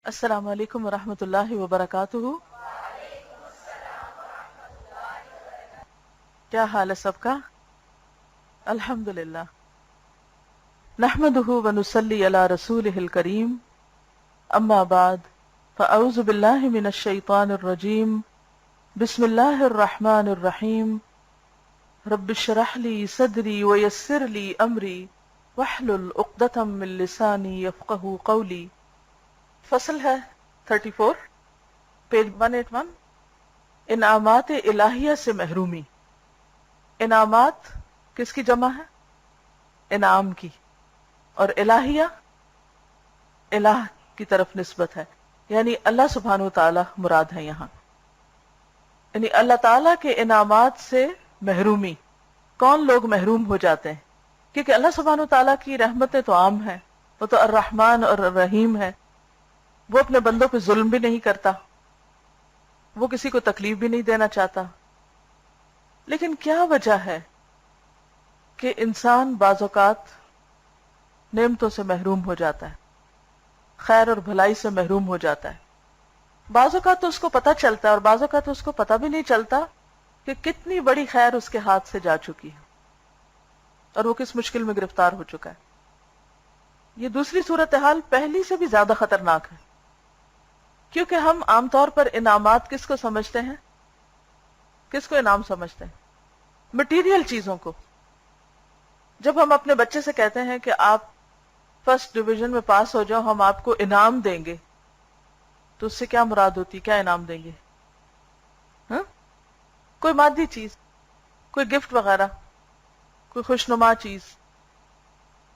السلام علیکم ورحمۃ اللہ وبرکاتہ۔ کیا حال ہے سب کا؟ الحمد للہ۔ نحمدہ ونصلی علی رسولہ الکریم، اما بعد فاعوذ باللہ من الشیطان الرجیم، بسم اللہ الرحمن الرحیم۔ رب اشرح لی صدری ویسر لی امری واحلل عقدۃ من لسانی یفقہوا قولی۔ فصل ہے 34، پیج 181، انعامات الہیہ سے محرومی۔ انعامات کس کی جمع ہے؟ انعام کی، اور الہیہ الہ کی طرف نسبت ہے، یعنی اللہ سبحانہ و تعالی مراد ہے یہاں، یعنی اللہ تعالی کے انعامات سے محرومی۔ کون لوگ محروم ہو جاتے ہیں؟ کیونکہ اللہ سبحانہ و تعالیٰ کی رحمتیں تو عام ہیں، وہ تو الرحمن اور الرحیم ہے، وہ اپنے بندوں پہ ظلم بھی نہیں کرتا، وہ کسی کو تکلیف بھی نہیں دینا چاہتا۔ لیکن کیا وجہ ہے کہ انسان بعض اوقات نعمتوں سے محروم ہو جاتا ہے، خیر اور بھلائی سے محروم ہو جاتا ہے؟ بعض اوقات تو اس کو پتہ چلتا ہے، اور بعض اوقات تو اس کو پتہ بھی نہیں چلتا کہ کتنی بڑی خیر اس کے ہاتھ سے جا چکی ہے اور وہ کس مشکل میں گرفتار ہو چکا ہے۔ یہ دوسری صورتحال پہلی سے بھی زیادہ خطرناک ہے، کیونکہ ہم عام طور پر انعامات کس کو سمجھتے ہیں؟ کس کو انعام سمجھتے ہیں؟ مٹیریل چیزوں کو۔ جب ہم اپنے بچے سے کہتے ہیں کہ آپ فرسٹ ڈویژن میں پاس ہو جاؤ، ہم آپ کو انعام دیں گے، تو اس سے کیا مراد ہوتی؟ کیا انعام دیں گے؟ ہاں؟ کوئی مادی چیز، کوئی گفٹ وغیرہ، کوئی خوشنما چیز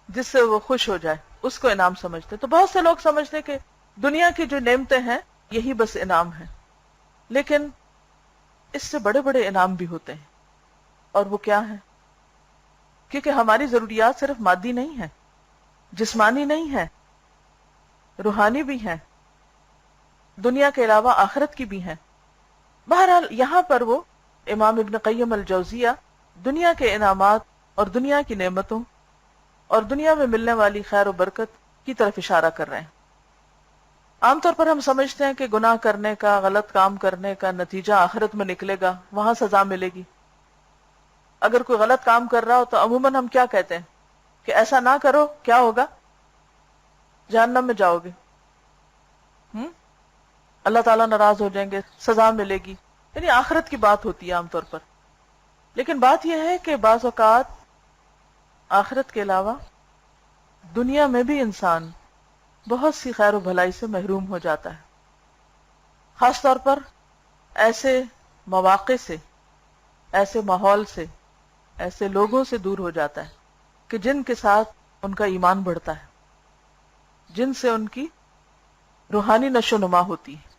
جس سے وہ خوش ہو جائے، اس کو انعام سمجھتے۔ تو بہت سے لوگ سمجھتے کہ دنیا کی جو نعمتیں ہیں یہی بس انعام ہے، لیکن اس سے بڑے بڑے انعام بھی ہوتے ہیں، اور وہ کیا ہیں؟ کیونکہ ہماری ضروریات صرف مادی نہیں ہیں، جسمانی نہیں ہے، روحانی بھی ہیں، دنیا کے علاوہ آخرت کی بھی ہیں۔ بہرحال یہاں پر وہ امام ابن قیم الجوزیہ دنیا کے انعامات اور دنیا کی نعمتوں اور دنیا میں ملنے والی خیر و برکت کی طرف اشارہ کر رہے ہیں۔ عام طور پر ہم سمجھتے ہیں کہ گناہ کرنے کا، غلط کام کرنے کا نتیجہ آخرت میں نکلے گا، وہاں سزا ملے گی۔ اگر کوئی غلط کام کر رہا ہو تو عموماً ہم کیا کہتے ہیں کہ ایسا نہ کرو، کیا ہوگا؟ جہنم میں جاؤ گے، اللہ تعالیٰ ناراض ہو جائیں گے، سزا ملے گی، یعنی آخرت کی بات ہوتی ہے عام طور پر۔ لیکن بات یہ ہے کہ بعض اوقات آخرت کے علاوہ دنیا میں بھی انسان بہت سی خیر و بھلائی سے محروم ہو جاتا ہے، خاص طور پر ایسے مواقع سے، ایسے ماحول سے، ایسے لوگوں سے دور ہو جاتا ہے کہ جن کے ساتھ ان کا ایمان بڑھتا ہے، جن سے ان کی روحانی نشو نما ہوتی ہے۔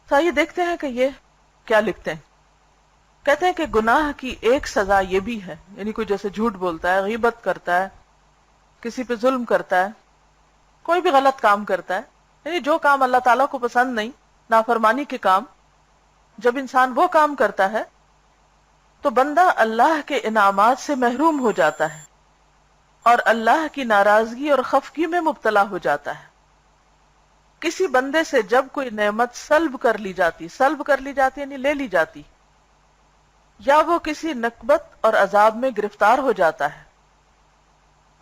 تو آئیے دیکھتے ہیں کہ یہ کیا لکھتے ہیں۔ کہتے ہیں کہ گناہ کی ایک سزا یہ بھی ہے، یعنی کوئی جیسے جھوٹ بولتا ہے، غیبت کرتا ہے، کسی پہ ظلم کرتا ہے، کوئی بھی غلط کام کرتا ہے، یعنی جو کام اللہ تعالیٰ کو پسند نہیں، نافرمانی کے کام، جب انسان وہ کام کرتا ہے تو بندہ اللہ کے انعامات سے محروم ہو جاتا ہے اور اللہ کی ناراضگی اور خفگی میں مبتلا ہو جاتا ہے۔ کسی بندے سے جب کوئی نعمت سلب کر لی جاتی یعنی لے لی جاتی، یا وہ کسی نکبت اور عذاب میں گرفتار ہو جاتا ہے،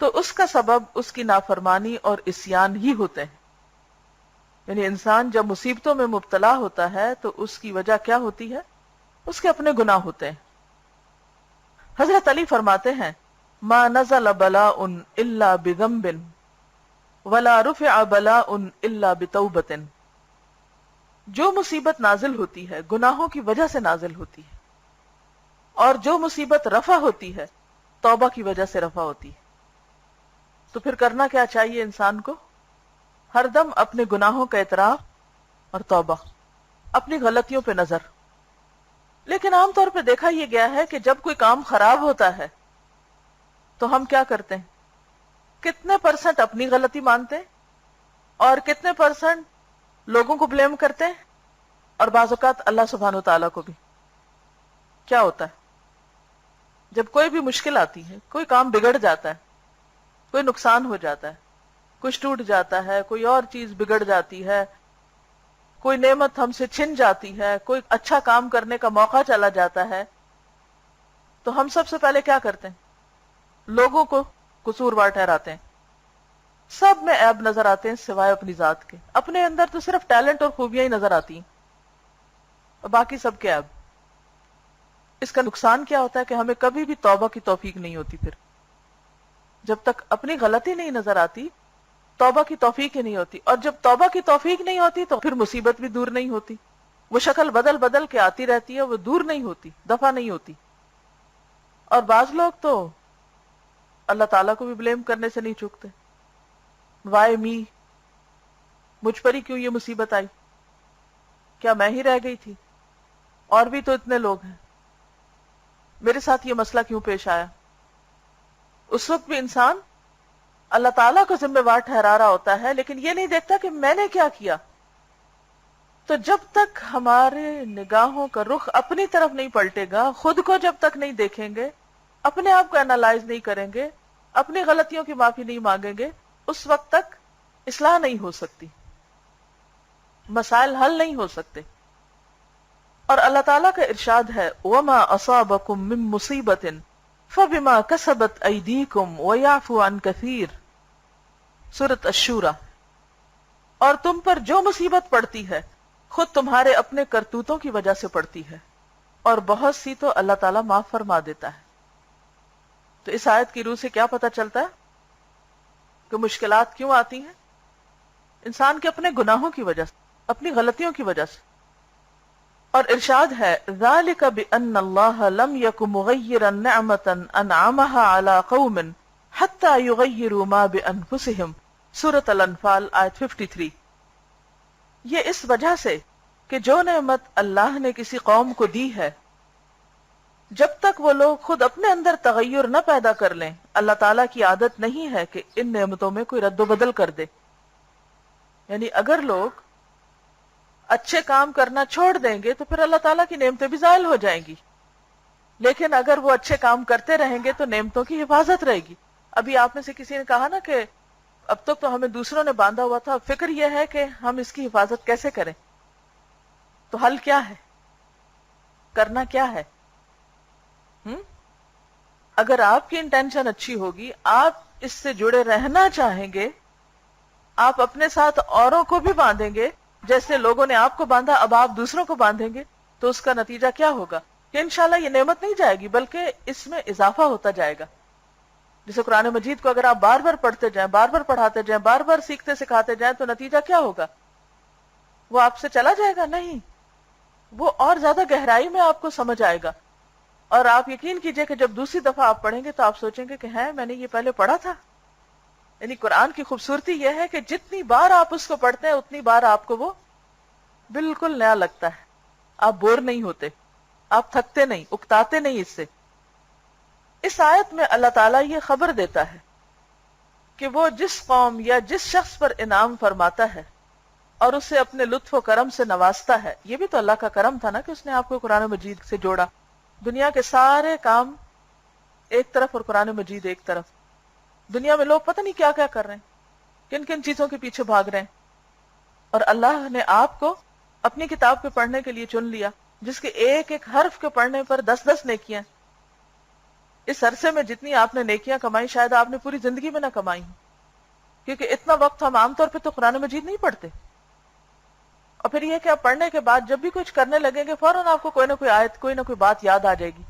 تو اس کا سبب اس کی نافرمانی اور عصیان ہی ہوتے ہیں۔ یعنی انسان جب مصیبتوں میں مبتلا ہوتا ہے تو اس کی وجہ کیا ہوتی ہے؟ اس کے اپنے گناہ ہوتے ہیں۔ حضرت علی فرماتے ہیں، ما نزل بلاء الا بذنب ولا رفع بلاء الا بتوبۃ۔ جو مصیبت نازل ہوتی ہے گناہوں کی وجہ سے نازل ہوتی ہے، اور جو مصیبت رفع ہوتی ہے توبہ کی وجہ سے رفع ہوتی ہے۔ تو پھر کرنا کیا چاہیے انسان کو؟ ہر دم اپنے گناہوں کا اعتراف اور توبہ، اپنی غلطیوں پہ نظر۔ لیکن عام طور پہ دیکھا یہ گیا ہے کہ جب کوئی کام خراب ہوتا ہے تو ہم کیا کرتے ہیں؟ کتنے پرسنٹ اپنی غلطی مانتے ہیں اور کتنے پرسنٹ لوگوں کو بلیم کرتے ہیں، اور بعض اوقات اللہ سبحانہ و تعالیٰ کو بھی۔ کیا ہوتا ہے جب کوئی بھی مشکل آتی ہے، کوئی کام بگڑ جاتا ہے، کوئی نقصان ہو جاتا ہے، کچھ ٹوٹ جاتا ہے، کوئی اور چیز بگڑ جاتی ہے، کوئی نعمت ہم سے چھن جاتی ہے، کوئی اچھا کام کرنے کا موقع چلا جاتا ہے، تو ہم سب سے پہلے کیا کرتے ہیں؟ لوگوں کو قصوروار ٹھہراتے ہیں، سب میں عیب نظر آتے ہیں سوائے اپنی ذات کے. اپنے اندر تو صرف ٹیلنٹ اور خوبیاں ہی نظر آتی ہیں اور باقی سب کے عیب. اس کا نقصان کیا ہوتا ہے کہ ہمیں کبھی بھی توبہ کی توفیق نہیں ہوتی. پھر جب تک اپنی غلطی نہیں نظر آتی توبہ کی توفیق ہی نہیں ہوتی، اور جب توبہ کی توفیق نہیں ہوتی تو پھر مصیبت بھی دور نہیں ہوتی. وہ شکل بدل بدل کے آتی رہتی ہے، وہ دور نہیں ہوتی، دفع نہیں ہوتی. اور بعض لوگ تو اللہ تعالیٰ کو بھی بلیم کرنے سے نہیں چوکتے. وائی می، مجھ پر ہی کیوں یہ مصیبت آئی؟ کیا میں ہی رہ گئی تھی؟ اور بھی تو اتنے لوگ ہیں، میرے ساتھ یہ مسئلہ کیوں پیش آیا؟ اس وقت بھی انسان اللہ تعالیٰ کو ذمہ وار ٹھہرا رہا ہوتا ہے، لیکن یہ نہیں دیکھتا کہ میں نے کیا کیا. تو جب تک ہمارے نگاہوں کا رخ اپنی طرف نہیں پلٹے گا، خود کو جب تک نہیں دیکھیں گے، اپنے آپ کو اینالائز نہیں کریں گے، اپنی غلطیوں کی معافی نہیں مانگیں گے، اس وقت تک اصلاح نہیں ہو سکتی، مسائل حل نہیں ہو سکتے. اور اللہ تعالیٰ کا ارشاد ہے وَمَا أَصَابَكُم مِّن مُّصِيبَةٍ فَبِمَا كَسَبَتْ أَيْدِيكُمْ وَيَعْفُو عَن كَثِيرٍ، سورۃ الشورى. اور تم پر جو مصیبت پڑتی ہے خود تمہارے اپنے کرتوتوں کی وجہ سے پڑتی ہے، اور بہت سی تو اللہ تعالیٰ معاف فرما دیتا ہے. تو اس آیت کی روح سے کیا پتہ چلتا ہے کہ مشکلات کیوں آتی ہیں؟ انسان کے اپنے گناہوں کی وجہ سے، اپنی غلطیوں کی وجہ سے. اور ارشاد ہے ذَلِكَ بِأَنَّ اللَّهَ لَمْ يَكُ مُغَيِّرًا نِعْمَةً أَنْعَمَهَا عَلَى قَوْمٍ حَتَّى يُغَيِّرُوا مَا بِأَنفُسِهِمْ، سورۃ الانفال آیت 53. یہ اس وجہ سے کہ جو نعمت اللہ نے کسی قوم کو دی ہے، جب تک وہ لوگ خود اپنے اندر تغیر نہ پیدا کر لیں، اللہ تعالیٰ کی عادت نہیں ہے کہ ان نعمتوں میں کوئی رد و بدل کر دے. یعنی اگر لوگ اچھے کام کرنا چھوڑ دیں گے تو پھر اللہ تعالیٰ کی نعمتیں بھی زائل ہو جائیں گی، لیکن اگر وہ اچھے کام کرتے رہیں گے تو نعمتوں کی حفاظت رہے گی. ابھی آپ میں سے کسی نے کہا نا کہ اب تک تو ہمیں دوسروں نے باندھا ہوا تھا، فکر یہ ہے کہ ہم اس کی حفاظت کیسے کریں. تو حل کیا ہے؟ کرنا کیا ہے؟ اگر آپ کی انٹینشن اچھی ہوگی، آپ اس سے جڑے رہنا چاہیں گے، آپ اپنے ساتھ اوروں کو بھی باندھیں گے جیسے لوگوں نے آپ کو باندھا، اب آپ دوسروں کو باندھیں گے، تو اس کا نتیجہ کیا ہوگا کہ انشاءاللہ یہ نعمت نہیں جائے گی بلکہ اس میں اضافہ ہوتا جائے گا. جیسے قرآن مجید کو اگر آپ بار بار پڑھتے جائیں، بار بار پڑھاتے جائیں، بار بار سیکھتے سکھاتے جائیں، تو نتیجہ کیا ہوگا؟ وہ آپ سے چلا جائے گا؟ نہیں، وہ اور زیادہ گہرائی میں آپ کو سمجھ آئے گا. اور آپ یقین کیجئے کہ جب دوسری دفعہ آپ پڑھیں گے تو آپ سوچیں گے کہ ہے میں نے یہ پہلے پڑھا تھا. یعنی قرآن کی خوبصورتی یہ ہے کہ جتنی بار آپ اس کو پڑھتے ہیں اتنی بار آپ کو وہ بالکل نیا لگتا ہے. آپ بور نہیں ہوتے، آپ تھکتے نہیں، اکتاتے نہیں اس سے. اس آیت میں اللہ تعالیٰ یہ خبر دیتا ہے کہ وہ جس قوم یا جس شخص پر انعام فرماتا ہے اور اسے اپنے لطف و کرم سے نوازتا ہے، یہ بھی تو اللہ کا کرم تھا نا کہ اس نے آپ کو قرآن مجید سے جوڑا. دنیا کے سارے کام ایک طرف اور قرآن مجید ایک طرف. دنیا میں لوگ پتہ نہیں کیا کیا کر رہے ہیں، کن کن چیزوں کے پیچھے بھاگ رہے ہیں، اور اللہ نے آپ کو اپنی کتاب کے پڑھنے کے لیے چن لیا جس کے ایک ایک حرف کے پڑھنے پر 10 نیکیاں. اس عرصے میں جتنی آپ نے نیکیاں کمائی شاید آپ نے پوری زندگی میں نہ کمائی، کیونکہ اتنا وقت ہم عام طور پہ تو قرآن مجید نہیں پڑھتے. اور پھر یہ کہ آپ پڑھنے کے بعد جب بھی کچھ کرنے لگیں گے فوراً آپ کو کوئی نہ کوئی آیت، کوئی نہ کوئی بات یاد آ جائے گی.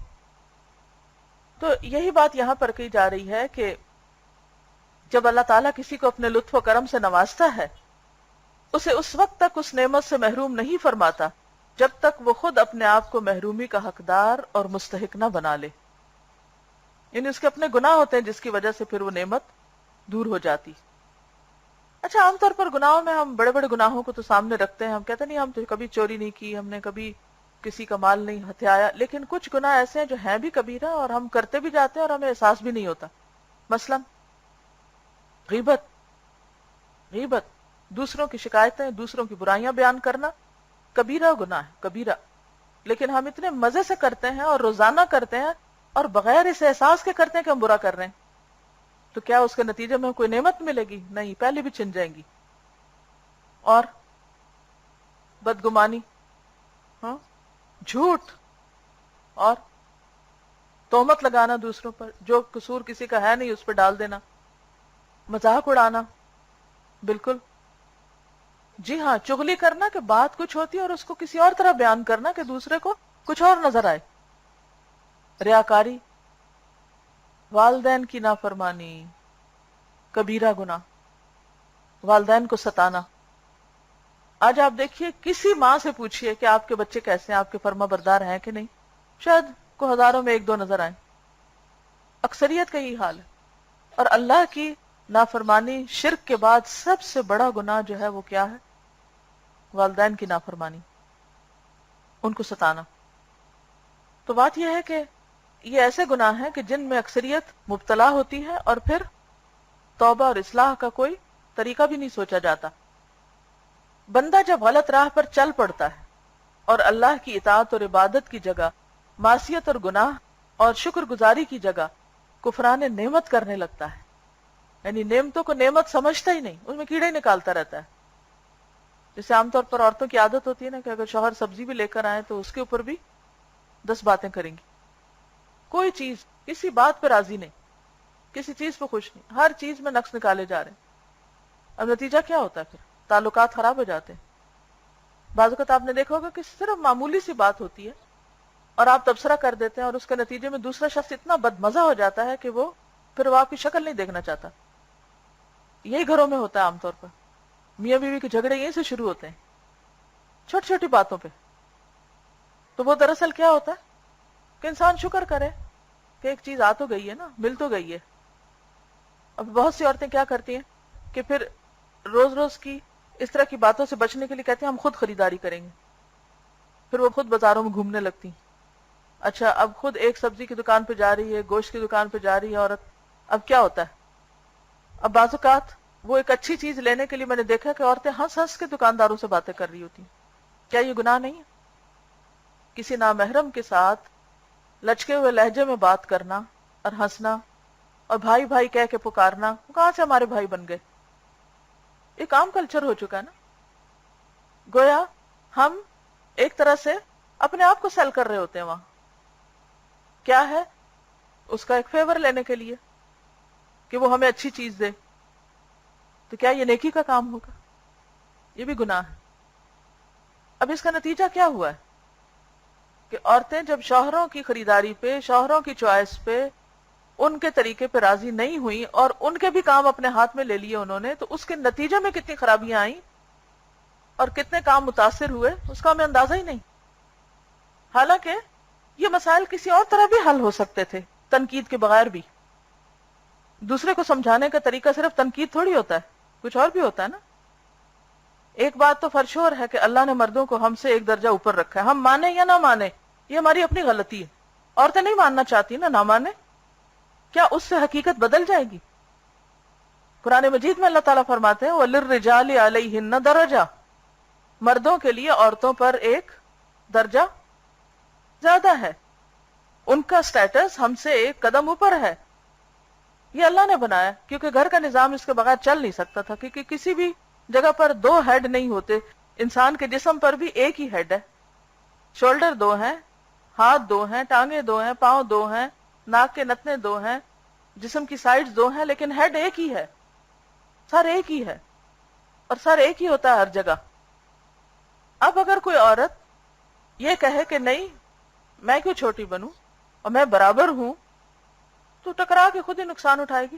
تو یہی بات یہاں پر کہی جا رہی ہے کہ جب اللہ تعالیٰ کسی کو اپنے لطف و کرم سے نوازتا ہے، اسے اس وقت تک اس نعمت سے محروم نہیں فرماتا جب تک وہ خود اپنے آپ کو محرومی کا حقدار اور مستحق نہ بنا لے. یعنی اس کے اپنے گناہ ہوتے ہیں جس کی وجہ سے پھر وہ نعمت دور ہو جاتی. اچھا، عام طور پر گناہوں میں ہم بڑے بڑے گناہوں کو تو سامنے رکھتے ہیں، ہم کہتے نہیں ہم تو کبھی چوری نہیں کی، ہم نے کبھی کسی کا مال نہیں ہتھیایا، لیکن کچھ گناہ ایسے ہیں جو ہیں بھی کبیرہ اور ہم کرتے بھی جاتے ہیں اور ہمیں احساس بھی نہیں ہوتا. مثلا غیبت، دوسروں کی شکایتیں، دوسروں کی برائیاں بیان کرنا کبیرہ گناہ ہے، کبیرہ. لیکن ہم اتنے مزے سے کرتے ہیں اور روزانہ کرتے ہیں اور بغیر اس احساس کے کرتے ہیں کہ ہم برا کر رہے ہیں. تو کیا اس کے نتیجے میں کوئی نعمت ملے گی؟ نہیں، پہلے بھی چھن جائیں گی. اور بدگمانی، ہاں، جھوٹ، اور تہمت لگانا دوسروں پر، جو قصور کسی کا ہے نہیں اس پہ ڈال دینا، مذاق اڑانا، بالکل. جی ہاں، چغلی کرنا کہ بات کچھ ہوتی ہے اور اس کو کسی اور طرح بیان کرنا کہ دوسرے کو کچھ اور نظر آئے. ریاکاری، والدین کی نافرمانی، کبیرہ گناہ، والدین کو ستانا. آج آپ دیکھیے کسی ماں سے پوچھئے کہ آپ کے بچے کیسے ہیں، آپ کے فرما بردار ہیں کہ نہیں، شاید کو ہزاروں میں ایک دو نظر آئیں. اکثریت کا یہی حال ہے. اور اللہ کی نافرمانی، شرک کے بعد سب سے بڑا گناہ جو ہے وہ کیا ہے؟ والدین کی نافرمانی، ان کو ستانا. تو بات یہ ہے کہ یہ ایسے گناہ ہیں کہ جن میں اکثریت مبتلا ہوتی ہے اور پھر توبہ اور اصلاح کا کوئی طریقہ بھی نہیں سوچا جاتا. بندہ جب غلط راہ پر چل پڑتا ہے اور اللہ کی اطاعت اور عبادت کی جگہ معصیت اور گناہ اور شکر گزاری کی جگہ کفران نعمت کرنے لگتا ہے، یعنی نعمتوں کو نعمت سمجھتا ہی نہیں، اس میں کیڑے ہی نکالتا رہتا ہے. جیسے عام طور پر عورتوں کی عادت ہوتی ہے نا کہ اگر شوہر سبزی بھی لے کر آئے تو اس کے اوپر بھی 10 باتیں کریں گی. کوئی چیز، کسی بات پہ راضی نہیں، کسی چیز پہ خوش نہیں، ہر چیز میں نقص نکالے جا رہے ہیں. اب نتیجہ کیا ہوتا ہے؟ پھر تعلقات خراب ہو جاتے ہیں. بعض اوقات آپ نے دیکھا ہوگا کہ صرف معمولی سی بات ہوتی ہے اور آپ تبصرہ کر دیتے ہیں اور اس کے نتیجے میں دوسرا شخص اتنا بدمزہ ہو جاتا ہے کہ وہ پھر آپ کی شکل نہیں دیکھنا چاہتا. یہی گھروں میں ہوتا ہے عام طور پر. میاں بیوی کے جھگڑے یہیں سے شروع ہوتے ہیں، چھوٹی چھوٹی باتوں پہ. تو وہ دراصل کیا ہوتا ہے کہ انسان شکر کرے کہ ایک چیز آ تو گئی ہے نا، مل تو گئی ہے. اب بہت سی عورتیں کیا کرتی ہیں کہ پھر روز روز کی اس طرح کی باتوں سے بچنے کے لیے کہتے ہیں ہم خود خریداری کریں گے. پھر وہ خود بازاروں میں گھومنے لگتی. اچھا، اب خود ایک سبزی کی دکان پہ جا رہی ہے، گوشت کی دکان پہ جا رہی ہے عورت. اب کیا ہوتا ہے؟ اب بعض اوقات وہ ایک اچھی چیز لینے کے لیے میں نے دیکھا کہ عورتیں ہنس ہنس کے دکانداروں سے باتیں کر رہی ہوتی. کیا یہ گناہ نہیں ہے؟ کسی نامحرم کے ساتھ لچکے ہوئے لہجے میں بات کرنا اور ہنسنا اور بھائی بھائی کہہ کے پکارنا، وہ کہاں سے ہمارے بھائی بن گئے؟ ایک عام کلچر ہو چکا ہے نا. گویا ہم ایک طرح سے اپنے آپ کو سیل کر رہے ہوتے ہیں. وہاں کیا ہے؟ اس کا ایک فیور لینے کے لیے کہ وہ ہمیں اچھی چیز دے. تو کیا یہ نیکی کا کام ہوگا؟ یہ بھی گناہ ہے. اب اس کا نتیجہ کیا ہوا ہے کہ عورتیں جب شوہروں کی خریداری پہ، شوہروں کی چوائس پہ، ان کے طریقے پہ راضی نہیں ہوئی اور ان کے بھی کام اپنے ہاتھ میں لے لیے انہوں نے، تو اس کے نتیجے میں کتنی خرابیاں آئیں اور کتنے کام متاثر ہوئے اس کا ہمیں اندازہ ہی نہیں. حالانکہ یہ مسائل کسی اور طرح بھی حل ہو سکتے تھے، تنقید کے بغیر بھی. دوسرے کو سمجھانے کا طریقہ صرف تنقید تھوڑی ہوتا ہے، کچھ اور بھی ہوتا ہے نا. ایک بات تو فرشور ہے کہ اللہ نے مردوں کو ہم سے ایک درجہ اوپر رکھا ہے. ہم مانیں یا نہ مانیں یہ ہماری اپنی غلطی ہے. عورتیں نہیں ماننا چاہتی نہ مانیں، کیا اس سے حقیقت بدل جائے گی؟ قرآن مجید میں اللہ تعالیٰ فرماتے ہیں وَلِلرِّجَالِ عَلَيْهِنَّ دَرَجَةٌ، مردوں کے لیے عورتوں پر ایک درجہ زیادہ ہے، ان کا سٹیٹس ہم سے ایک قدم اوپر ہے. یہ اللہ نے بنایا کیونکہ گھر کا نظام اس کے بغیر چل نہیں سکتا تھا، کیونکہ کسی بھی جگہ پر دو ہیڈ نہیں ہوتے. انسان کے جسم پر بھی ایک ہی ہیڈ ہے، شولڈر دو ہیں، ہاتھ دو ہیں، ٹانگیں دو ہیں، پاؤں دو ہیں، ناک کے نتنے دو ہیں، جسم کی سائڈز دو ہیں، لیکن ہیڈ ایک ہی ہے، سر ایک ہی ہے، اور سر ایک ہی ہوتا ہے ہر جگہ. اب اگر کوئی عورت یہ کہے کہ نہیں میں کیوں چھوٹی بنوں اور میں برابر ہوں، تو ٹکرا کے خود ہی نقصان اٹھائے گی.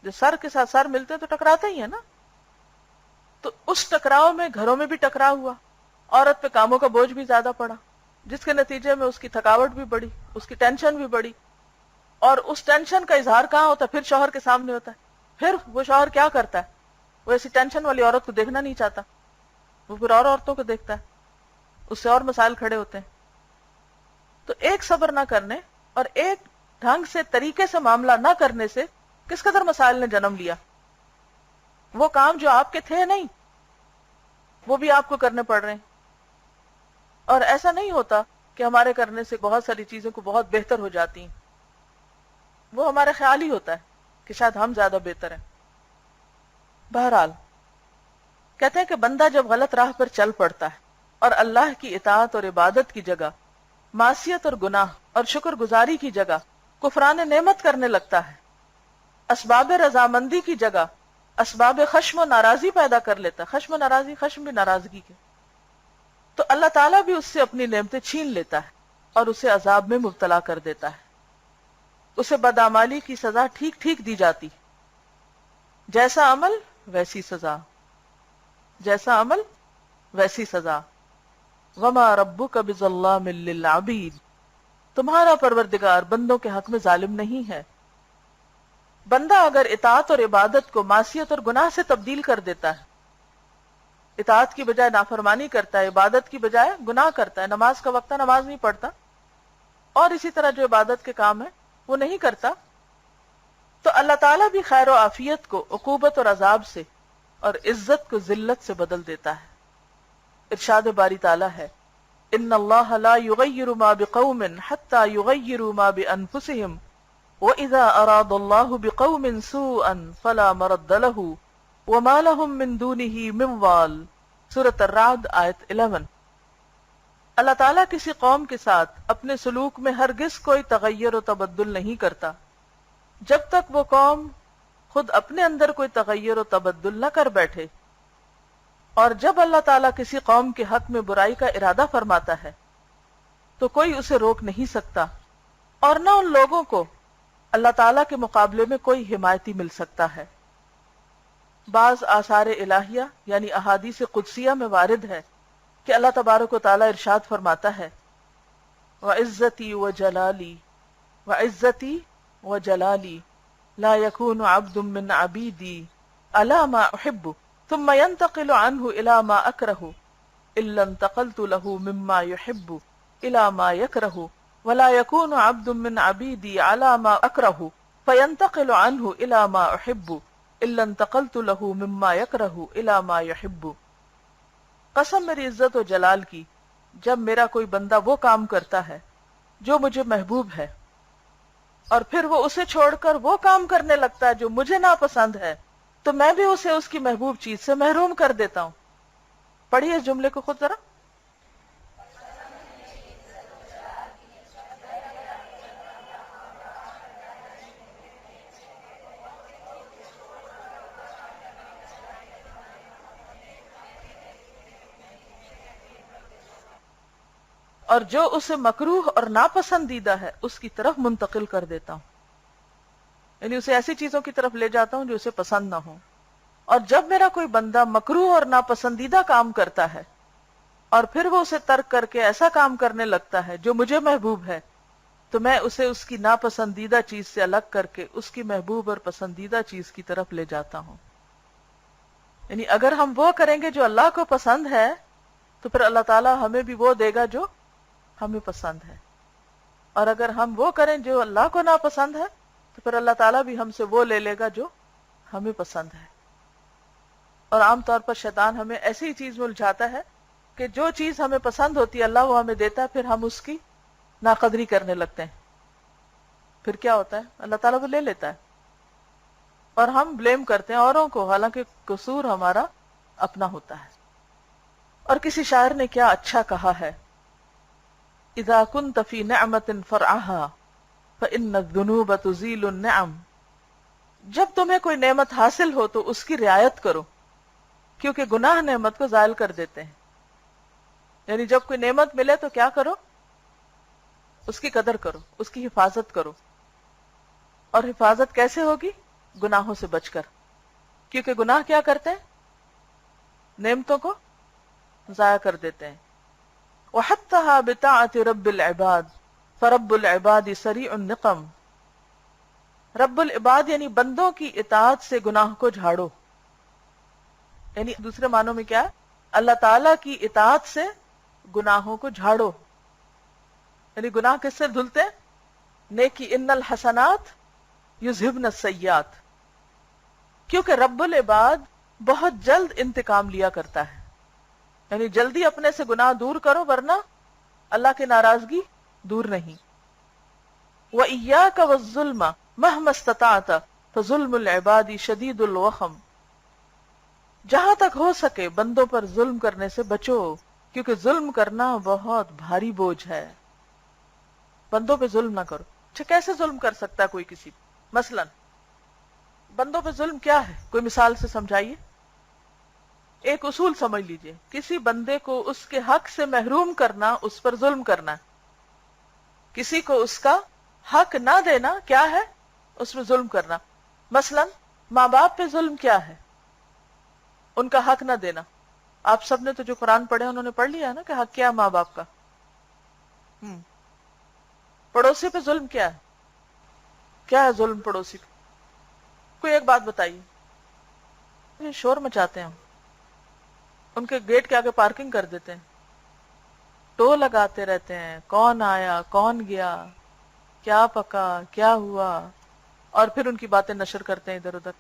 جو سر کے ساتھ سر ملتے ہیں تو ٹکراتے ہی ہیں نا. تو اس ٹکراؤ میں گھروں میں بھی ٹکراؤ ہوا، عورت پہ کاموں کا بوجھ بھی زیادہ پڑا، جس کے نتیجے میں اس کی تھکاوٹ بھی بڑی، اس کی ٹینشن بھی بڑی. اور اس ٹینشن کا اظہار کہاں ہوتا ہے؟ پھر شوہر کے سامنے ہوتا ہے. پھر وہ شوہر کیا کرتا ہے؟ وہ ایسی ٹینشن والی عورت کو دیکھنا نہیں چاہتا، وہ پھر اور عورتوں کو دیکھتا ہے، اس سے اور مسائل کھڑے ہوتے ہیں. تو ایک صبر نہ کرنے اور ایک ڈھنگ سے طریقے سے معاملہ نہ کرنے سے کس قدر مسائل نے جنم لیا. وہ کام جو آپ کے تھے نہیں، وہ بھی آپ کو کرنے پڑ رہے ہیں. اور ایسا نہیں ہوتا کہ ہمارے کرنے سے بہت ساری چیزوں کو بہت بہتر ہو جاتی ہیں، وہ ہمارا خیال ہی ہوتا ہے. کہ شاید ہم زیادہ بہتر ہیں. بہرحال کہتے ہیں کہ بندہ جب غلط راہ پر چل پڑتا ہے اور اللہ کی اطاعت اور عبادت کی جگہ معصیت اور گناہ اور شکر گزاری کی جگہ کفران نعمت کرنے لگتا ہے، اسباب رضامندی کی جگہ اسباب خشم و ناراضی پیدا کر لیتا ہے. خشم و ناراضی، خشم بھی ناراضگی کے، تو اللہ تعالیٰ بھی اس سے اپنی نعمتیں چھین لیتا ہے اور اسے عذاب میں مبتلا کر دیتا ہے. اسے بدعمالی کی سزا ٹھیک ٹھیک دی جاتی، جیسا عمل ویسی سزا، جیسا عمل ویسی سزا. وما ربک بظلام للعبید، تمہارا پروردگار بندوں کے حق میں ظالم نہیں ہے. بندہ اگر اطاعت اور عبادت کو معصیت اور گناہ سے تبدیل کر دیتا ہے، اطاعت کی بجائے نافرمانی کرتا ہے، عبادت کی بجائے گناہ کرتا ہے، نماز کا وقت نماز نہیں پڑھتا، اور اسی طرح جو عبادت کے کام ہے وہ نہیں کرتا، تو اللہ تعالیٰ بھی خیر و عافیت کو عقوبت اور عذاب سے اور عزت کو ذلت سے بدل دیتا ہے. ارشاد باری تعالیٰ ہے، ان اللہ لا یغیر ما بقوم حتی یغیروا ما بانفسہم وَإِذَا أَرَادَ اللَّهُ بِقَوْمٍ سُوءًا فَلَا مَرَدَّ لَهُ وَمَا لَهُم مِّن دُونِهِ مِن وَالٍ. سورۃ الرعد آیت 11. اللہ تعالیٰ کسی قوم کے ساتھ اپنے سلوک میں ہرگز کوئی تغیر و تبدل نہیں کرتا جب تک وہ قوم خود اپنے اندر کوئی تغیر و تبدل نہ کر بیٹھے، اور جب اللہ تعالیٰ کسی قوم کے حق میں برائی کا ارادہ فرماتا ہے تو کوئی اسے روک نہیں سکتا، اور نہ ان لوگوں کو اللہ تعالیٰ کے مقابلے میں کوئی حمایتی مل سکتا ہے. بعض آثار الہیہ یعنی احادیث قدسیہ میں وارد ہے کہ اللہ تبارک و تعالیٰ ارشاد فرماتا ہے، وَعِزَّتِي وَجَلَالِي وَعِزَّتِي وَجَلَالِي لَا يَكُونُ عَبْدٌ مِّنْ عَبِيدِي عَلَى مَا أُحِبُّ ثُمَّ يَنْتَقِلُ عَنْهُ إِلَى مَا أَكْرَهُ إِلَّا انْتَقَلْتُ لَهُ مِمَّا يُحِبُّ إِلَى مَا يَكْرَهُ وَلَا يَكُونُ عَبْدٌ مِّنْ عَبِيدِي عَلَى مَا أَكْرَهُ فَيَنْتَقِلُ عَنْهُ إِلَى مَا أُحِبُّ إِلَّا انْتَقَلْتُ لَهُ مِمَّا يَكْرَهُ إِلَى مَا يُحِبُّ. قسم میری عزت و جلال کی، جب میرا کوئی بندہ وہ کام کرتا ہے جو مجھے محبوب ہے اور پھر وہ اسے چھوڑ کر وہ کام کرنے لگتا ہے جو مجھے ناپسند ہے، تو میں بھی اسے اس کی محبوب چیز سے محروم کر دیتا ہوں. پڑھیے اس جملے کو خود ذرا. اور جو اسے مکروہ اور ناپسندیدہ ہے اس کی طرف منتقل کر دیتا ہوں، یعنی اسے ایسی چیزوں کی طرف لے جاتا ہوں جو اسے پسند نہ ہو. اور جب میرا کوئی بندہ مکروہ اور ناپسندیدہ کام کرتا ہے اور پھر وہ اسے ترک کر کے ایسا کام کرنے لگتا ہے جو مجھے محبوب ہے، تو میں اسے اس کی ناپسندیدہ چیز سے الگ کر کے اس کی محبوب اور پسندیدہ چیز کی طرف لے جاتا ہوں. یعنی اگر ہم وہ کریں گے جو اللہ کو پسند ہے تو پھر اللہ تعالیٰ ہمیں بھی وہ دے گا جو ہمیں پسند ہے، اور اگر ہم وہ کریں جو اللہ کو ناپسند ہے تو پھر اللہ تعالیٰ بھی ہم سے وہ لے لے گا جو ہمیں پسند ہے. اور عام طور پر شیطان ہمیں ایسی چیز میں الجھاتا ہے کہ جو چیز ہمیں پسند ہوتی ہے اللہ وہ ہمیں دیتا ہے، پھر ہم اس کی ناقدری کرنے لگتے ہیں. پھر کیا ہوتا ہے؟ اللہ تعالیٰ وہ لے لیتا ہے اور ہم بلیم کرتے ہیں اوروں کو، حالانکہ قصور ہمارا اپنا ہوتا ہے. اور کسی شاعر نے کیا اچھا کہا ہے، اذا كنت في نعمة فرعها فإن الذنوب تزيل النعم. جب تمہیں کوئی نعمت حاصل ہو تو اس کی رعایت کرو، کیونکہ گناہ نعمت کو زائل کر دیتے ہیں. یعنی جب کوئی نعمت ملے تو کیا کرو؟ اس کی قدر کرو، اس کی حفاظت کرو. اور حفاظت کیسے ہوگی؟ گناہوں سے بچ کر، کیونکہ گناہ کیا کرتے ہیں؟ نعمتوں کو ضائع کر دیتے ہیں. وحتها بطاعة رب العباد فرب العباد سریع النقم. رب العباد یعنی بندوں کی اطاعت سے گناہ کو جھاڑو. یعنی دوسرے معنوں میں کیا؟ اللہ تعالیٰ کی اطاعت سے گناہوں کو جھاڑو. یعنی گناہ کس سے دھلتے؟ نیکی. ان الحسنات یذہبن السیئات. کیونکہ رب العباد بہت جلد انتقام لیا کرتا ہے، یعنی جلدی اپنے سے گناہ دور کرو ورنہ اللہ کی ناراضگی دور نہیں. وَإِيَّاكَ وَالظُّلْمَ مَهْمَا اسْتَطَعْتَ فظلم العباد شدید الوخم، جہاں تک ہو سکے بندوں پر ظلم کرنے سے بچو، کیونکہ ظلم کرنا بہت بھاری بوجھ ہے. بندوں پہ ظلم نہ کرو. اچھا کیسے ظلم کر سکتا ہے کوئی کسی پہ؟ مثلا بندوں پہ ظلم کیا ہے؟ کوئی مثال سے سمجھائیے. ایک اصول سمجھ لیجئے، کسی بندے کو اس کے حق سے محروم کرنا اس پر ظلم کرنا ہے. کسی کو اس کا حق نہ دینا کیا ہے؟ اس میں ظلم کرنا. مثلا ماں باپ پہ ظلم کیا ہے؟ ان کا حق نہ دینا. آپ سب نے تو جو قرآن پڑھے انہوں نے پڑھ لیا ہے نا کہ حق کیا ہے ماں باپ کا. پڑوسی پہ ظلم کیا ہے؟ کیا ہے ظلم پڑوسی پہ؟ کوئی ایک بات بتائیے. یہ شور مچاتے ہیں، ان کے گیٹ کے آگے پارکنگ کر دیتے ہیں، ٹو لگاتے رہتے ہیں، کون آیا کون گیا، کیا پکا کیا ہوا، اور پھر ان کی باتیں نشر کرتے ہیں ادھر ادھر.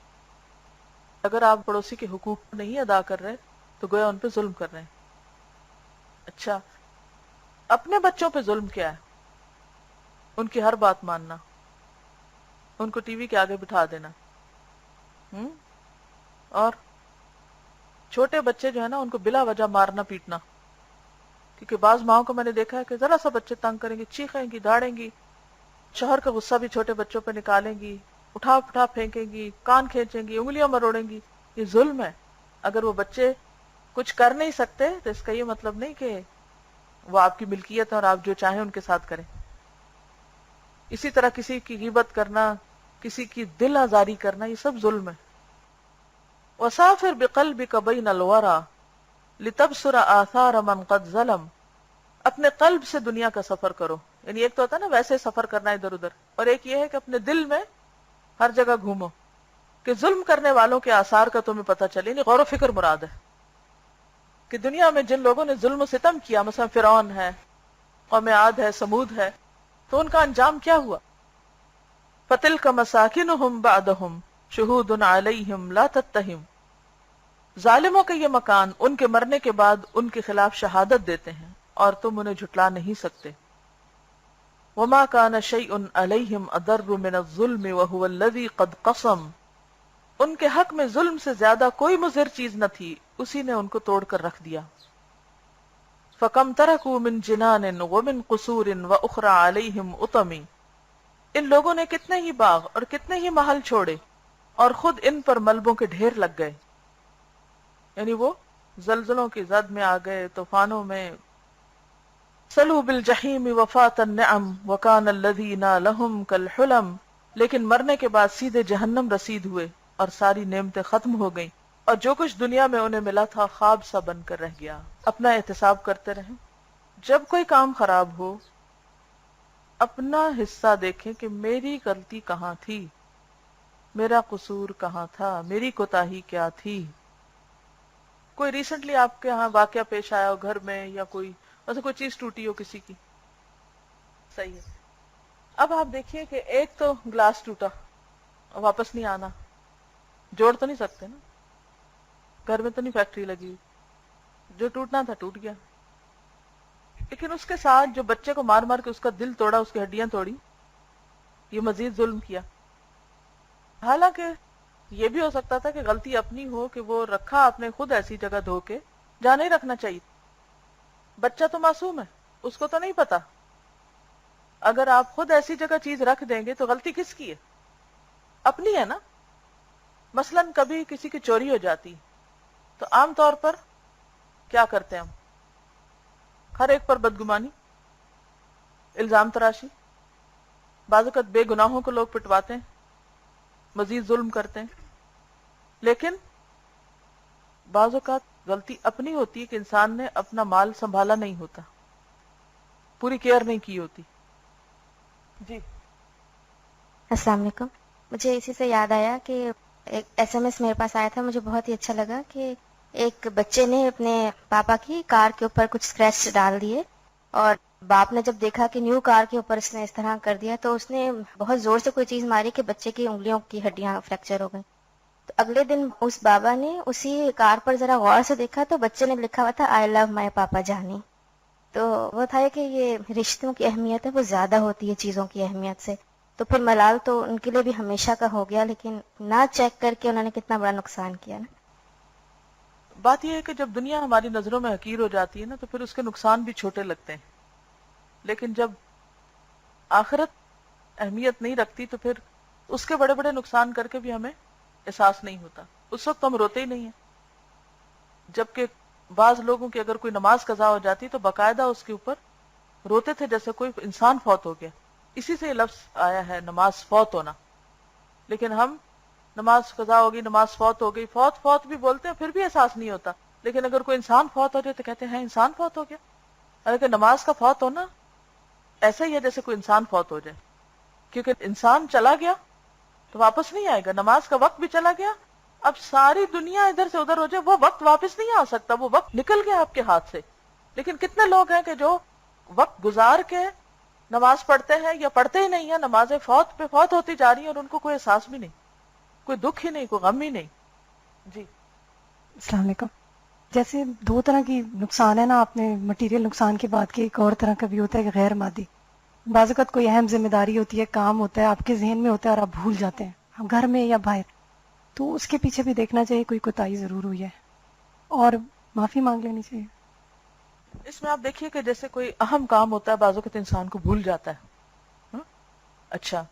اگر آپ پڑوسی کے حقوق نہیں ادا کر رہے تو گویا ان پہ ظلم کر رہے ہیں. اچھا اپنے بچوں پہ ظلم کیا ہے؟ ان کی ہر بات ماننا، ان کو ٹی وی کے آگے بٹھا دینا. اور چھوٹے بچے جو ہے نا ان کو بلا وجہ مارنا پیٹنا. کیونکہ بعض ماؤں کو میں نے دیکھا ہے کہ ذرا سا بچے تنگ کریں گی، چیخیں گی، داڑیں گی، شوہر کا غصہ بھی چھوٹے بچوں پہ نکالیں گی، اٹھا پٹھا پھینکیں گی، کان کھینچیں گی، انگلیاں مروڑیں گی. یہ ظلم ہے. اگر وہ بچے کچھ کر نہیں سکتے تو اس کا یہ مطلب نہیں کہ وہ آپ کی ملکیت ہے اور آپ جو چاہیں ان کے ساتھ کریں. اسی طرح کسی کی غیبت کرنا، کسی کی دل آزاری کرنا، یہ سب ظلم ہے. وَسَافِرْ بِقَلْبِكَ بَيْنَ الْوَرَى لِتَبْصُرَ آثَارَ مَنْ قَدْ ظَلَمَ. اپنے قلب سے دنیا کا سفر کرو. یعنی ایک تو ہوتا ہے نا ویسے سفر کرنا ادھر ادھر، اور ایک یہ ہے کہ اپنے دل میں ہر جگہ گھومو کہ ظلم کرنے والوں کے آثار کا تمہیں پتہ چلے. یعنی غور و فکر مراد ہے کہ دنیا میں جن لوگوں نے ظلم و ستم کیا، مثلا فرعون ہے، قوم عاد ہے، سمود ہے، تو ان کا انجام کیا ہوا. فَتِلْكَ مَسَاكِنُهُمْ بَعْدَهُمْ شُهُودٌ عَلَيْهِمْ لَا تَتَّهِمْ. ظالموں کے یہ مکان ان کے مرنے کے بعد ان کے خلاف شہادت دیتے ہیں اور تم انہیں جھٹلا نہیں سکتے. وَمَا كَانَ شَيْءٌ عَلَيْهِمْ أَضَرُّ مِنَ الظُّلْمِ وَهُوَ الَّذِي قَدْ قَصَمَ. ان کے حق میں ظلم سے زیادہ کوئی مضر چیز نہ تھی، اسی نے ان کو توڑ کر رکھ دیا. فَكَمْ تَرَكُوا مِنْ جِنَانٍ وَمِنْ قُصُورٍ وَأُخْرَى عَلَيْهِمْ أُطَمٍ. ان لوگوں نے کتنے ہی باغ اور کتنے ہی محل چھوڑے اور خود ان پر ملبوں کے ڈھیر لگ گئے. یعنی وہ زلزلوں کی زد میں آ گئے، طوفانوں میں. سلوا بالجحیم وفات النعم وکان الذین لهم کالحلم. لیکن مرنے کے بعد سیدھے جہنم رسید ہوئے اور ساری نعمتیں ختم ہو گئیں، اور جو کچھ دنیا میں انہیں ملا تھا خواب سا بن کر رہ گیا. اپنا احتساب کرتے رہیں. جب کوئی کام خراب ہو اپنا حصہ دیکھیں کہ میری غلطی کہاں تھی، میرا قصور کہاں تھا، میری کوتاہی کیا تھی. کوئی ریسنٹلی آپ کے ہاں واقعہ پیش آیا ہو گھر میں، یا کوئی ویسے کوئی چیز ٹوٹی ہو کسی کی. صحیح ہے. اب آپ دیکھیے کہ ایک تو گلاس ٹوٹا، واپس نہیں آنا، جوڑ تو نہیں سکتے نا، گھر میں تو نہیں فیکٹری لگی، جو ٹوٹنا تھا ٹوٹ گیا. لیکن اس کے ساتھ جو بچے کو مار مار کے اس کا دل توڑا، اس کی ہڈیاں توڑی، یہ مزید ظلم کیا. حالانکہ یہ بھی ہو سکتا تھا کہ غلطی اپنی ہو کہ وہ رکھا آپ نے خود ایسی جگہ دھو کے جہاں نہیں رکھنا چاہیے. بچہ تو معصوم ہے، اس کو تو نہیں پتا. اگر آپ خود ایسی جگہ چیز رکھ دیں گے تو غلطی کس کی ہے؟ اپنی ہے نا. مثلا کبھی کسی کی چوری ہو جاتی تو عام طور پر کیا کرتے ہیں ہم؟ ہر ایک پر بدگمانی، الزام تراشی، بعض اوقات بے گناہوں کو لوگ پٹواتے ہیں، مزید ظلم کرتے ہیں. لیکن بعض اوقات غلطی اپنی ہوتی ہے کہ انسان نے اپنا مال سنبھالا نہیں ہوتا، پوری کیئر نہیں کی ہوتی. جی السلام علیکم. مجھے اسی سے یاد آیا کہ ایک ایس ایم ایس میرے پاس آیا تھا، مجھے بہت ہی اچھا لگا کہ ایک بچے نے اپنے پاپا کی کار کے اوپر کچھ اسکریچ ڈال دیے، اور باپ نے جب دیکھا کہ نیو کار کے اوپر اس نے اس طرح کر دیا تو اس نے بہت زور سے کوئی چیز ماری کہ بچے کی انگلیوں کی ہڈیاں فریکچر ہو گئیں. تو اگلے دن اس بابا نے اسی کار پر ذرا غور سے دیکھا تو بچے نے لکھا ہوا تھا آئی لو مائی پاپا جانی. تو وہ تھا کہ یہ رشتوں کی اہمیت ہے وہ زیادہ ہوتی ہے چیزوں کی اہمیت سے. تو پھر ملال تو ان کے لیے بھی ہمیشہ کا ہو گیا، لیکن نہ چیک کر کے انہوں نے کتنا بڑا نقصان کیا نا. بات یہ ہے کہ جب دنیا ہماری نظروں میں حقیر ہو جاتی ہے نا تو پھر اس کے نقصان بھی چھوٹے لگتے ہیں، لیکن جب آخرت اہمیت نہیں رکھتی تو پھر اس کے بڑے بڑے نقصان کر کے بھی ہمیں احساس نہیں ہوتا، اس وقت ہم روتے ہی نہیں ہیں. جبکہ بعض لوگوں کی اگر کوئی نماز قضا ہو جاتی تو باقاعدہ اس کے اوپر روتے تھے جیسے کوئی انسان فوت ہو گیا. اسی سے یہ لفظ آیا ہے نماز فوت ہونا. لیکن ہم نماز قضا ہوگی، نماز فوت ہو گئی، فوت بھی بولتے ہیں پھر بھی احساس نہیں ہوتا. لیکن اگر کوئی انسان فوت ہو جائے تو کہتے ہیں انسان فوت ہو گیا. حالانکہ نماز کا فوت ہونا ایسا ہی ہے جیسے کوئی انسان فوت ہو جائے، کیونکہ انسان چلا گیا تو واپس نہیں آئے گا. نماز کا وقت بھی چلا گیا، اب ساری دنیا ادھر سے ادھر ہو جائے وہ وقت واپس نہیں آ سکتا، وہ وقت نکل گیا آپ کے ہاتھ سے. لیکن کتنے لوگ ہیں کہ جو وقت گزار کے نماز پڑھتے ہیں یا پڑھتے ہی نہیں ہیں، نمازیں فوت پہ فوت ہوتی جا رہی ہیں اور ان کو کوئی احساس بھی نہیں، کوئی دکھ ہی نہیں، کوئی غم ہی نہیں. جی السلام علیکم. جیسے دو طرح کی نقصان ہے نا، آپ نے مٹیریل نقصان کی بات کی، ایک اور طرح کا بھی ہوتا ہے کہ غیر مادی. بعض اوقات کوئی اہم ذمہ داری ہوتی ہے، کام ہوتا ہے، آپ کے ذہن میں ہوتا ہے اور آپ بھول جاتے ہیں، گھر میں یا باہر، تو اس کے پیچھے بھی دیکھنا چاہیے کوئی کوتاہی ضرور ہوئی ہے اور معافی مانگ لینی چاہیے. اس میں آپ دیکھیے کہ جیسے کوئی اہم کام ہوتا ہے بعض اوقات انسان کو بھول جاتا ہے. اچھا،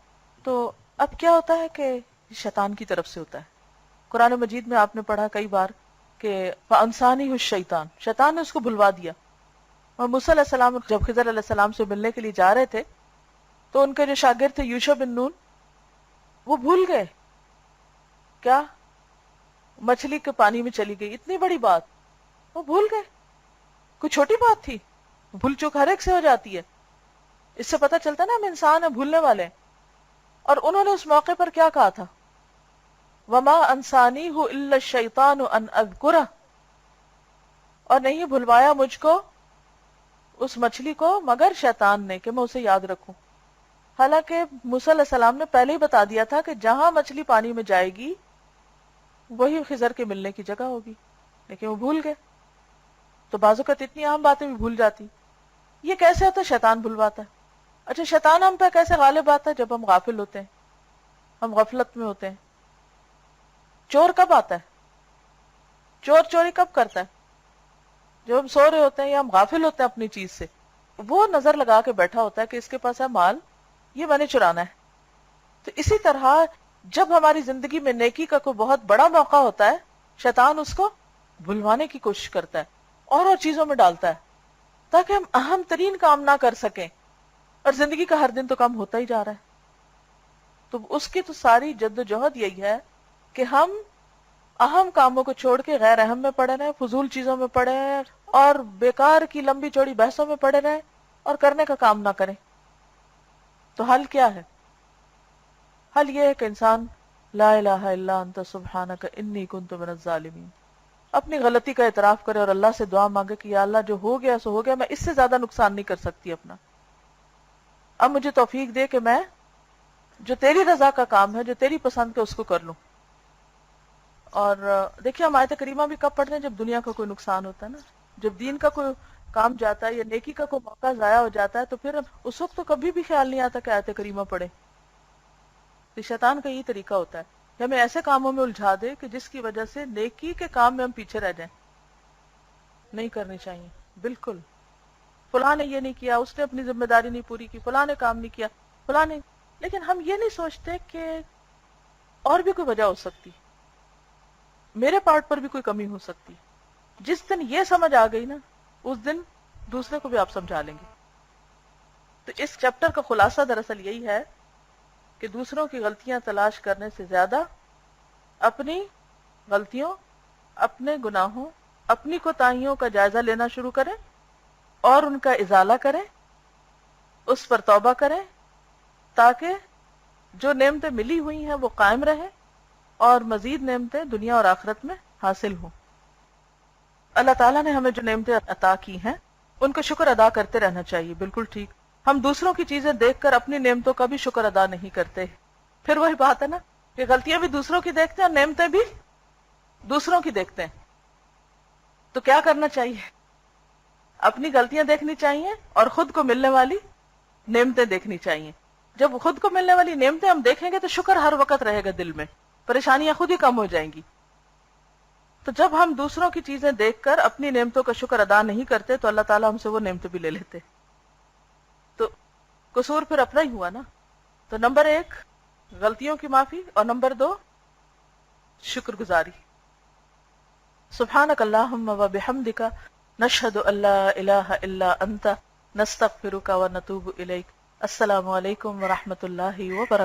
تو اب کیا ہوتا ہے کہ شیطان کی طرف سے ہوتا ہے. قرآن مجید میں آپ نے پڑھا کئی بار کہ فَأَنْسَانِهُ الشَّيْطَانُ، شیطان نے اس کو بھلوا دیا. اور موسیٰ علیہ السلام جب خضر علیہ السلام سے ملنے کے لیے جا رہے تھے تو ان کے جو شاگرد تھے یوشع بن نون، وہ بھول گئے. کیا؟ مچھلی کے پانی میں چلی گئی، اتنی بڑی بات وہ بھول گئے. کوئی چھوٹی بات تھی؟ بھول چوک ہر ایک سے ہو جاتی ہے. اس سے پتہ چلتا ہے نا ہم انسان ہیں، بھولنے والے ہیں. اور انہوں نے اس موقع پر کیا کہا تھا؟ وَمَا أَنْسَانِيهُ إِلَّا الشَّيْطَانُ أَنْ أَذْكُرَهُ، اور نہیں بھلوایا مجھ کو اس مچھلی کو مگر شیطان نے کہ میں اسے یاد رکھوں. حالانکہ موسیٰ علیہ السلام نے پہلے ہی بتا دیا تھا کہ جہاں مچھلی پانی میں جائے گی وہی خضر کے ملنے کی جگہ ہوگی، لیکن وہ بھول گئے. تو بعض اوقات اتنی عام باتیں بھی بھول جاتی. یہ کیسے ہوتا ہے؟ شیطان بھلواتا ہے. اچھا، شیطان ہم پہ کیسے غالب آتا ہے؟ جب ہم غافل ہوتے ہیں، ہم غفلت میں ہوتے ہیں. چور کب آتا ہے؟ چور چوری کب کرتا ہے؟ جب ہم سو رہے ہوتے ہیں یا ہم غافل ہوتے ہیں اپنی چیز سے. وہ نظر لگا کے بیٹھا ہوتا ہے کہ اس کے پاس ہے مال، یہ میں نے چرانا ہے. تو اسی طرح جب ہماری زندگی میں نیکی کا کوئی بہت بڑا موقع ہوتا ہے، شیطان اس کو بھلوانے کی کوشش کرتا ہے اور چیزوں میں ڈالتا ہے تاکہ ہم اہم ترین کام نہ کر سکیں. اور زندگی کا ہر دن تو کم ہوتا ہی جا رہا ہے. تو اس کی تو ساری جد و جہد یہی ہے کہ ہم اہم کاموں کو چھوڑ کے غیر اہم میں پڑے رہے، فضول چیزوں میں پڑے رہے اور بیکار کی لمبی چوڑی بحثوں میں پڑے رہے اور کرنے کا کام نہ کریں. تو حل کیا ہے؟ حل یہ ہے کہ انسان لا الہ الا انت سبحانک انی کنت من الظالمین، اپنی غلطی کا اعتراف کرے اور اللہ سے دعا مانگے کہ یا اللہ جو ہو گیا سو ہو گیا، میں اس سے زیادہ نقصان نہیں کر سکتی اپنا. اب مجھے توفیق دے کہ میں جو تیری رضا کا کام ہے، جو تیری پسند کا، اس کو کر لوں. اور دیکھیے ہم آیت کریمہ بھی کب پڑھتے ہیں؟ جب دنیا کا کوئی نقصان ہوتا ہے نا، جب دین کا کوئی کام جاتا ہے یا نیکی کا کوئی موقع ضائع ہو جاتا ہے تو پھر اس وقت تو کبھی بھی خیال نہیں آتا کہ آیت کریمہ پڑھے. تو شیطان کا یہی طریقہ ہوتا ہے کہ ہمیں ایسے کاموں میں الجھا دے کہ جس کی وجہ سے نیکی کے کام میں ہم پیچھے رہ جائیں. نہیں کرنی چاہیے بالکل. فلاں نے یہ نہیں کیا، اس نے اپنی ذمہ داری نہیں پوری کی، فلاں نے کام نہیں کیا، فلاں نے. لیکن ہم یہ نہیں سوچتے کہ اور بھی کوئی وجہ ہو سکتی، میرے پارٹ پر بھی کوئی کمی ہو سکتی. جس دن یہ سمجھ آ گئی نا اس دن دوسرے کو بھی آپ سمجھا لیں گے. تو اس چیپٹر کا خلاصہ دراصل یہی ہے کہ دوسروں کی غلطیاں تلاش کرنے سے زیادہ اپنی غلطیوں، اپنے گناہوں، اپنی کوتاہیوں کا جائزہ لینا شروع کریں اور ان کا ازالہ کریں، اس پر توبہ کریں تاکہ جو نعمتیں ملی ہوئی ہیں وہ قائم رہیں اور مزید نعمتیں دنیا اور آخرت میں حاصل ہوں. اللہ تعالیٰ نے ہمیں جو نعمتیں عطا کی ہیں ان کا شکر ادا کرتے رہنا چاہیے. بالکل ٹھیک. ہم دوسروں کی چیزیں دیکھ کر اپنی نعمتوں کا بھی شکر ادا نہیں کرتے. پھر وہی بات ہے نا کہ غلطیاں بھی دوسروں کی دیکھتے ہیں اور نعمتیں بھی دوسروں کی دیکھتے ہیں. تو کیا کرنا چاہیے؟ اپنی غلطیاں دیکھنی چاہیے اور خود کو ملنے والی نعمتیں دیکھنی چاہیے. جب خود کو ملنے والی نعمتیں ہم دیکھیں گے تو شکر ہر وقت رہے گا دل میں، پریشانیاں خود ہی کم ہو جائیں گی. تو جب ہم دوسروں کی چیزیں دیکھ کر اپنی نعمتوں کا شکر ادا نہیں کرتے تو اللہ تعالیٰ ہم سے وہ نعمتیں بھی لے لیتے. تو قصور پھر اپنا ہی ہوا نا. تو نمبر 1 غلطیوں کی معافی، اور نمبر 2 شکر گزاری. سبحانک اللہم و بحمدک نشہد ان لا الہ الا انت نستغفرک و نتوب الیک. السلام علیکم ورحمۃ اللہ وبرکاتہ.